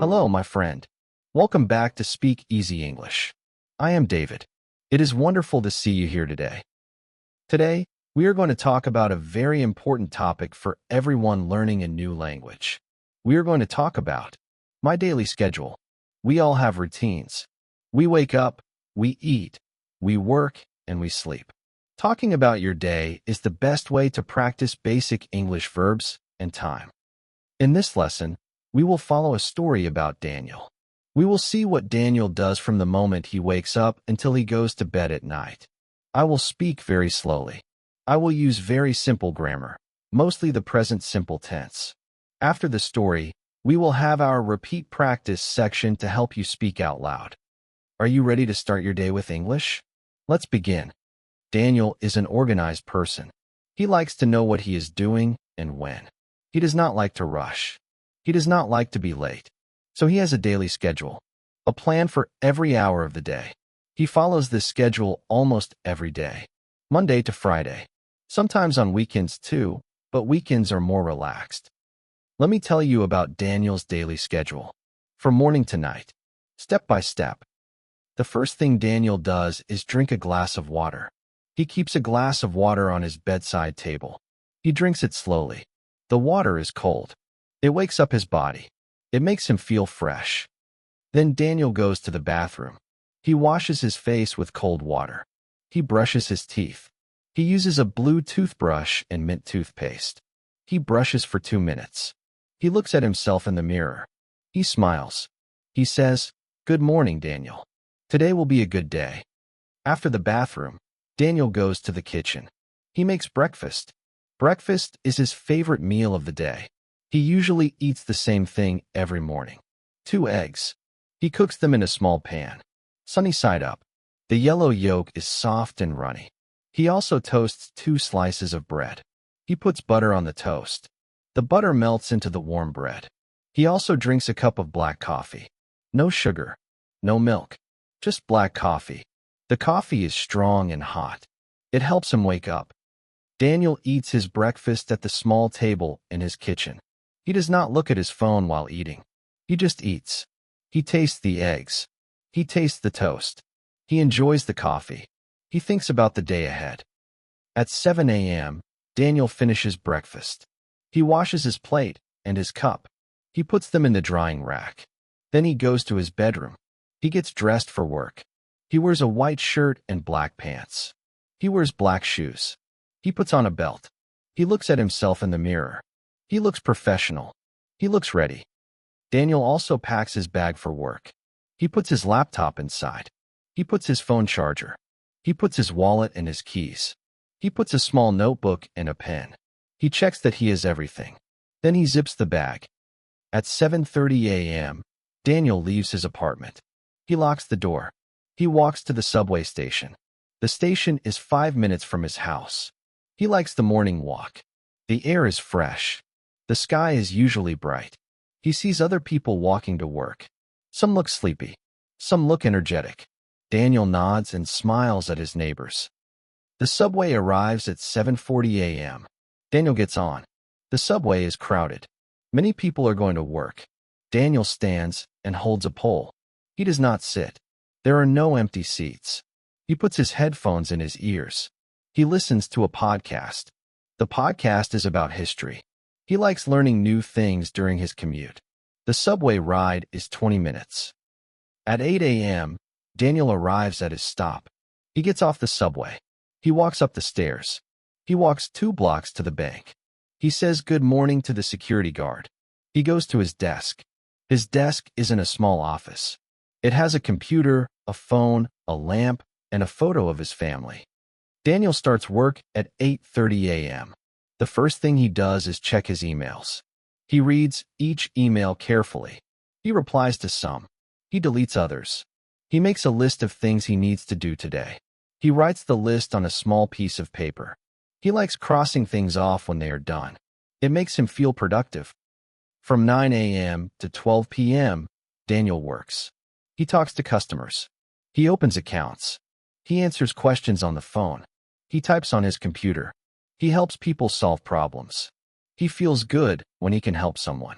Hello, my friend. Welcome back to Speak Easy English. I am David. It is wonderful to see you here today. Today, we are going to talk about a very important topic for everyone learning a new language. We are going to talk about my daily schedule. We all have routines. We wake up, we eat, we work, and we sleep. Talking about your day is the best way to practice basic English verbs and time. In this lesson, we will follow a story about Daniel. We will see what Daniel does from the moment he wakes up until he goes to bed at night. I will speak very slowly. I will use very simple grammar, mostly the present simple tense. After the story, we will have our repeat practice section to help you speak out loud. Are you ready to start your day with English? Let's begin. Daniel is an organized person. He likes to know what he is doing and when. He does not like to rush. He does not like to be late. So he has a daily schedule, a plan for every hour of the day. He follows this schedule almost every day, Monday to Friday, sometimes on weekends too, but weekends are more relaxed. Let me tell you about Daniel's daily schedule, from morning to night, step by step. The first thing Daniel does is drink a glass of water. He keeps a glass of water on his bedside table. He drinks it slowly. The water is cold. It wakes up his body. It makes him feel fresh. Then Daniel goes to the bathroom. He washes his face with cold water. He brushes his teeth. He uses a blue toothbrush and mint toothpaste. He brushes for 2 minutes. He looks at himself in the mirror. He smiles. He says, "Good morning, Daniel. Today will be a good day." After the bathroom, Daniel goes to the kitchen. He makes breakfast. Breakfast is his favorite meal of the day. He usually eats the same thing every morning. 2 eggs. He cooks them in a small pan, sunny side up. The yellow yolk is soft and runny. He also toasts 2 slices of bread. He puts butter on the toast. The butter melts into the warm bread. He also drinks a cup of black coffee. No sugar, no milk, just black coffee. The coffee is strong and hot. It helps him wake up. Daniel eats his breakfast at the small table in his kitchen. He does not look at his phone while eating. He just eats. He tastes the eggs. He tastes the toast. He enjoys the coffee. He thinks about the day ahead. At 7 a.m., Daniel finishes breakfast. He washes his plate and his cup. He puts them in the drying rack. Then he goes to his bedroom. He gets dressed for work. He wears a white shirt and black pants. He wears black shoes. He puts on a belt. He looks at himself in the mirror. He looks professional. He looks ready. Daniel also packs his bag for work. He puts his laptop inside. He puts his phone charger. He puts his wallet and his keys. He puts a small notebook and a pen. He checks that he has everything. Then he zips the bag. At 7:30 a.m., Daniel leaves his apartment. He locks the door. He walks to the subway station. The station is 5 minutes from his house. He likes the morning walk. The air is fresh. The sky is usually bright. He sees other people walking to work. Some look sleepy. Some look energetic. Daniel nods and smiles at his neighbors. The subway arrives at 7:40 a.m. Daniel gets on. The subway is crowded. Many people are going to work. Daniel stands and holds a pole. He does not sit. There are no empty seats. He puts his headphones in his ears. He listens to a podcast. The podcast is about history. He likes learning new things during his commute. The subway ride is 20 minutes. At 8 a.m., Daniel arrives at his stop. He gets off the subway. He walks up the stairs. He walks 2 blocks to the bank. He says good morning to the security guard. He goes to his desk. His desk is in a small office. It has a computer, a phone, a lamp, and a photo of his family. Daniel starts work at 8:30 a.m. The first thing he does is check his emails. He reads each email carefully. He replies to some. He deletes others. He makes a list of things he needs to do today. He writes the list on a small piece of paper. He likes crossing things off when they are done. It makes him feel productive. From 9 a.m. to 12 p.m., Daniel works. He talks to customers. He opens accounts. He answers questions on the phone. He types on his computer. He helps people solve problems. He feels good when he can help someone.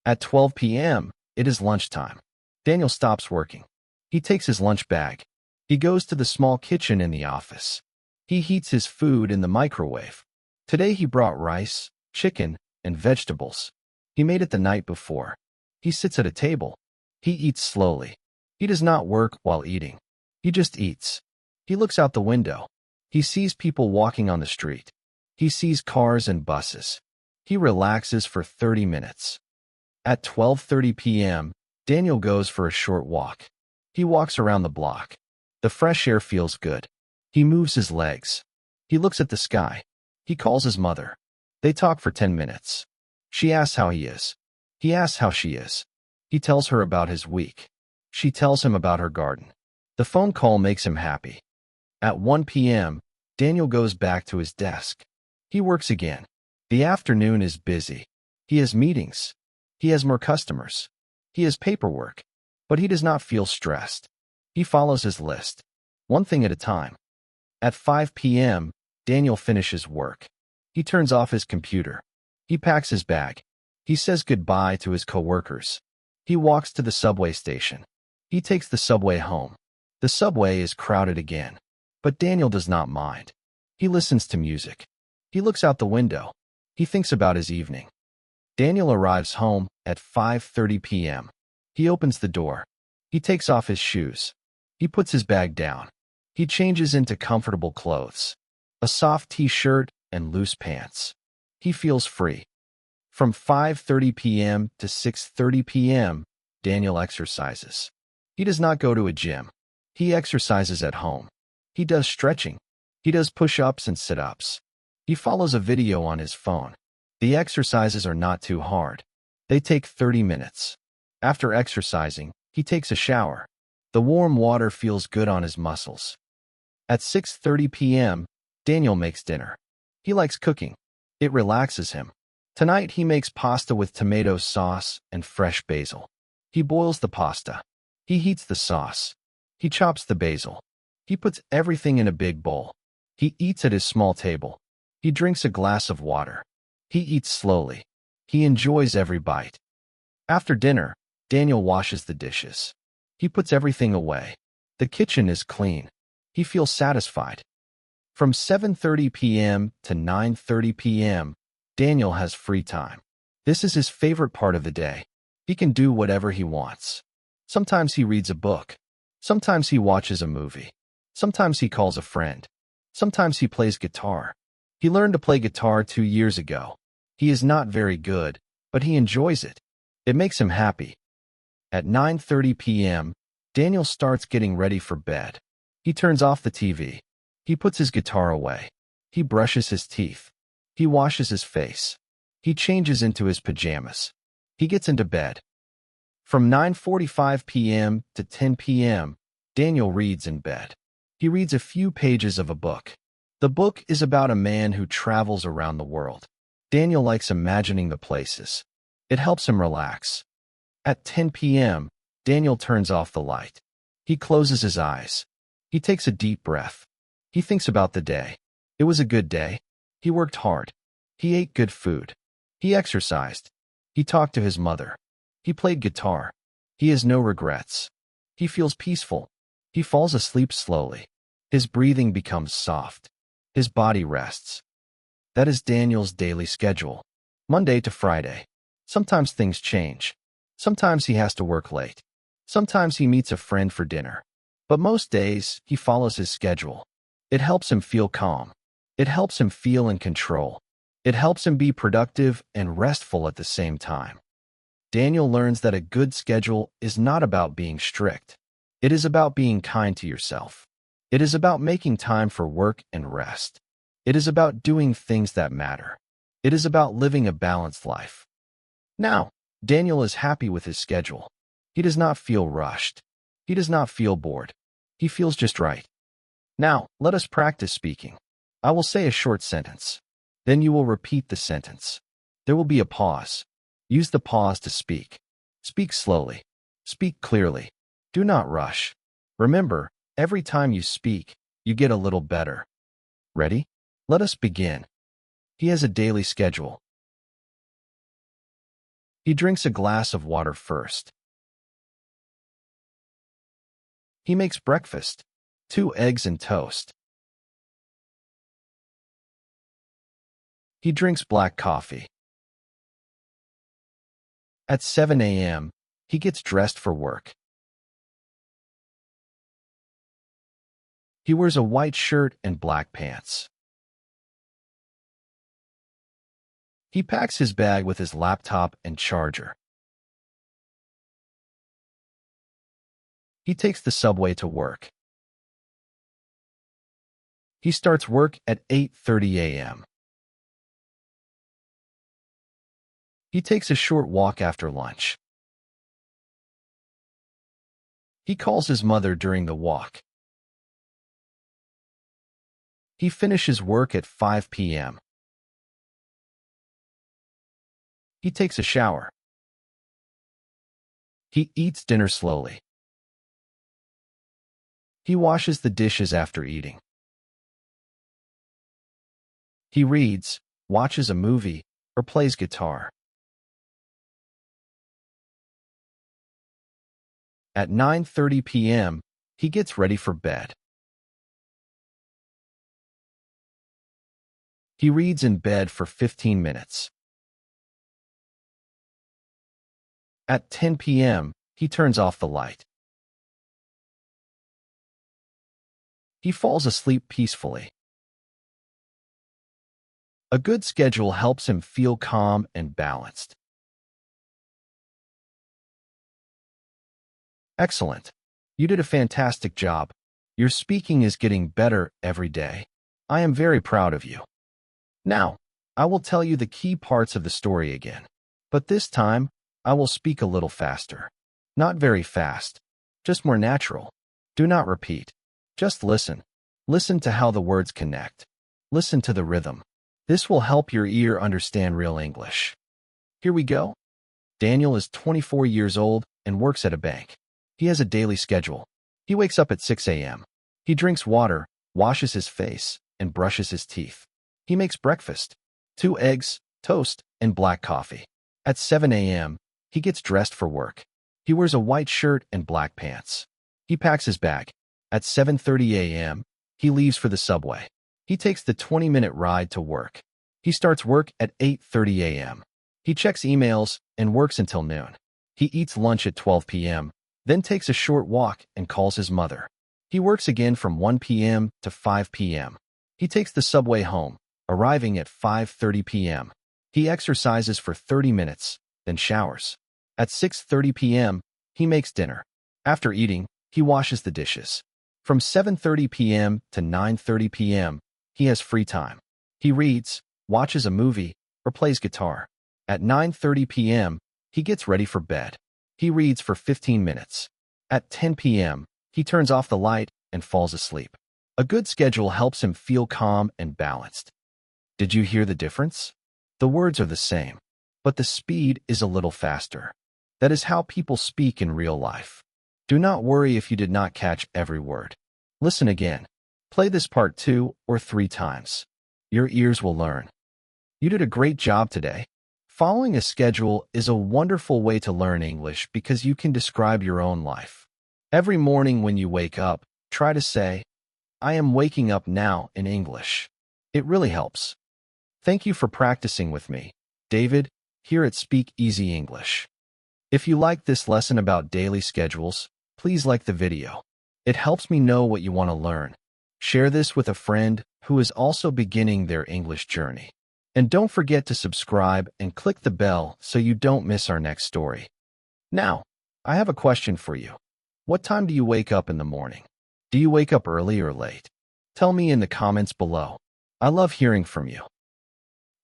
At 12 p.m., It is lunchtime. Daniel stops working. He takes his lunch bag. He goes to the small kitchen in the office. He heats his food in the microwave. Today he brought rice, chicken, and vegetables. He made it the night before. He sits at a table. He eats slowly. He does not work while eating. He just eats. He looks out the window. He sees people walking on the street. He sees cars and buses. He relaxes for 30 minutes. At 12:30 p.m., Daniel goes for a short walk. He walks around the block. The fresh air feels good. He moves his legs. He looks at the sky. He calls his mother. They talk for 10 minutes. She asks how he is. He asks how she is. He tells her about his week. She tells him about her garden. The phone call makes him happy. At 1 p.m., Daniel goes back to his desk. He works again. The afternoon is busy. He has meetings. He has more customers. He has paperwork. But he does not feel stressed. He follows his list, one thing at a time. At 5 p.m., Daniel finishes work. He turns off his computer. He packs his bag. He says goodbye to his coworkers. He walks to the subway station. He takes the subway home. The subway is crowded again. But Daniel does not mind. He listens to music. He looks out the window. He thinks about his evening. Daniel arrives home at 5:30 p.m. He opens the door. He takes off his shoes. He puts his bag down. He changes into comfortable clothes, a soft t-shirt and loose pants. He feels free. From 5:30 p.m. to 6:30 p.m., Daniel exercises. He does not go to a gym. He exercises at home. He does stretching. He does push-ups and sit-ups. He follows a video on his phone. The exercises are not too hard. They take 30 minutes. After exercising, he takes a shower. The warm water feels good on his muscles. At 6:30 p.m., Daniel makes dinner. He likes cooking. It relaxes him. Tonight he makes pasta with tomato sauce and fresh basil. He boils the pasta. He heats the sauce. He chops the basil. He puts everything in a big bowl. He eats at his small table. He drinks a glass of water. He eats slowly. He enjoys every bite. After dinner, Daniel washes the dishes. He puts everything away. The kitchen is clean. He feels satisfied. From 7:30 p.m. to 9:30 p.m., Daniel has free time. This is his favorite part of the day. He can do whatever he wants. Sometimes he reads a book. Sometimes he watches a movie. Sometimes he calls a friend. Sometimes he plays guitar. He learned to play guitar 2 years ago. He is not very good, but he enjoys it. It makes him happy. At 9:30 p.m., Daniel starts getting ready for bed. He turns off the TV. He puts his guitar away. He brushes his teeth. He washes his face. He changes into his pajamas. He gets into bed. From 9:45 p.m. to 10 p.m., Daniel reads in bed. He reads a few pages of a book. The book is about a man who travels around the world. Daniel likes imagining the places. It helps him relax. At 10 p.m., Daniel turns off the light. He closes his eyes. He takes a deep breath. He thinks about the day. It was a good day. He worked hard. He ate good food. He exercised. He talked to his mother. He played guitar. He has no regrets. He feels peaceful. He falls asleep slowly. His breathing becomes soft. His body rests. That is Daniel's daily schedule, Monday to Friday. Sometimes things change. Sometimes he has to work late. Sometimes he meets a friend for dinner. But most days, he follows his schedule. It helps him feel calm. It helps him feel in control. It helps him be productive and restful at the same time. Daniel learns that a good schedule is not about being strict. It is about being kind to yourself. It is about making time for work and rest. It is about doing things that matter. It is about living a balanced life. Now, Daniel is happy with his schedule. He does not feel rushed. He does not feel bored. He feels just right. Now, let us practice speaking. I will say a short sentence. Then you will repeat the sentence. There will be a pause. Use the pause to speak. Speak slowly. Speak clearly. Do not rush. Remember, every time you speak, you get a little better. Ready? Let us begin. He has a daily schedule. He drinks a glass of water first. He makes breakfast, 2 eggs and toast. He drinks black coffee. At 7 a.m., he gets dressed for work. He wears a white shirt and black pants. He packs his bag with his laptop and charger. He takes the subway to work. He starts work at 8:30 a.m. He takes a short walk after lunch. He calls his mother during the walk. He finishes work at 5 p.m. He takes a shower. He eats dinner slowly. He washes the dishes after eating. He reads, watches a movie, or plays guitar. At 9:30 p.m., he gets ready for bed. He reads in bed for 15 minutes. At 10 p.m., he turns off the light. He falls asleep peacefully. A good schedule helps him feel calm and balanced. Excellent. You did a fantastic job. Your speaking is getting better every day. I am very proud of you. Now, I will tell you the key parts of the story again. But this time, I will speak a little faster. Not very fast, just more natural. Do not repeat. Just listen. Listen to how the words connect. Listen to the rhythm. This will help your ear understand real English. Here we go. Daniel is 24 years old and works at a bank. He has a daily schedule. He wakes up at 6 a.m. He drinks water, washes his face, and brushes his teeth. He makes breakfast, 2 eggs, toast, and black coffee. At 7 a.m., he gets dressed for work. He wears a white shirt and black pants. He packs his bag. At 7:30 a.m., he leaves for the subway. He takes the 20-minute ride to work. He starts work at 8:30 a.m. He checks emails and works until noon. He eats lunch at 12 p.m., then takes a short walk and calls his mother. He works again from 1 p.m. to 5 p.m. He takes the subway home, arriving at 5:30 p.m. He exercises for 30 minutes, then showers. At 6:30 p.m., he makes dinner. After eating, he washes the dishes. From 7:30 p.m. to 9:30 p.m., he has free time. He reads, watches a movie, or plays guitar. At 9:30 p.m., he gets ready for bed. He reads for 15 minutes. At 10 p.m., he turns off the light and falls asleep. A good schedule helps him feel calm and balanced. Did you hear the difference? The words are the same, but the speed is a little faster. That is how people speak in real life. Do not worry if you did not catch every word. Listen again. Play this part 2 or 3 times. Your ears will learn. You did a great job today. Following a schedule is a wonderful way to learn English because you can describe your own life. Every morning when you wake up, try to say, I am waking up now in English. It really helps. Thank you for practicing with me, David, here at Speak Easy English. If you like this lesson about daily schedules, please like the video. It helps me know what you want to learn. Share this with a friend who is also beginning their English journey. And don't forget to subscribe and click the bell so you don't miss our next story. Now, I have a question for you. What time do you wake up in the morning? Do you wake up early or late? Tell me in the comments below. I love hearing from you.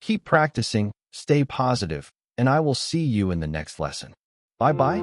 Keep practicing, stay positive, and I will see you in the next lesson. Bye-bye.